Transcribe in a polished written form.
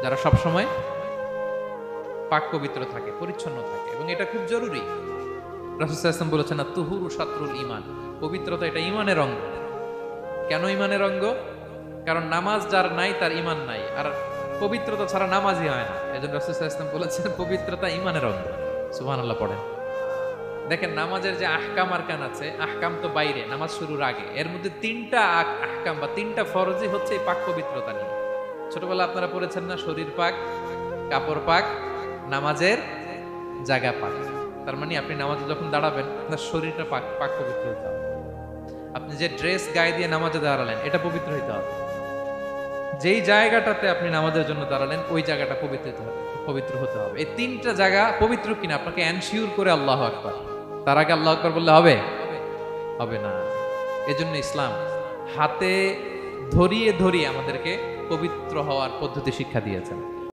যারা সব সময় পাক পবিত্র থাকে, পরিচ্ছন্ন থাকে, এবং এটা খুব জরুরি। রাসূল সাল্লাল্লাহু আলাইহি ওয়াসাল্লাম বলেছেন, আত-তুহুরু শাতরুল ঈমান, পবিত্রতা এটা ঈমানের অঙ্গ। কেন ঈমানের অঙ্গ? কারণ নামাজ যার নাই তার ঈমান নাই, আর পবিত্রতা ছাড়া নামাজই হয় না। এজন্য রাসূল সাল্লাল্লাহু আলাইহি ওয়াসাল্লাম বলেছেন পবিত্রতা ঈমানের অঙ্গ। সুবহানাল্লাহ পড়েন। দেখেন নামাজের যে আহকাম আরকান আছে, আহকাম তো বাইরে, নামাজ শুরুর আগে, এর মধ্যে তিনটা আহকাম বা তিনটা ফরজই হচ্ছে এই পাক পবিত্রতা নিয়ে। ছোটবেলা আপনারা পড়েছেন না, শরীর পাক, কাপড় পাক, নামাজের জায়গা পাক। তার মানে আপনি নামাজে যখন দাঁড়াবেন আপনার শরীরটা পাক পাক পবিত্র হতে হবে। আপনি যে ড্রেস গায়ে দিয়ে নামাজে দাঁড়ালেন এটা পবিত্র হতে হবে। যেই জায়গাটাতে আপনি নামাজের জন্য দাঁড়ালেন ওই জায়গাটা পবিত্র হতে হবে। এই তিনটা জায়গা পবিত্র কিনা আপনাকে এনশিওর করে আল্লাহু আকবার, তার আগে আল্লাহু আকবার বললে হবে? হবে না। এজন্য ইসলাম হাতে ধরিয়ে ধরিয়ে আমাদেরকে পবিত্র হওয়ার পদ্ধতি শিক্ষা দিয়েছেন।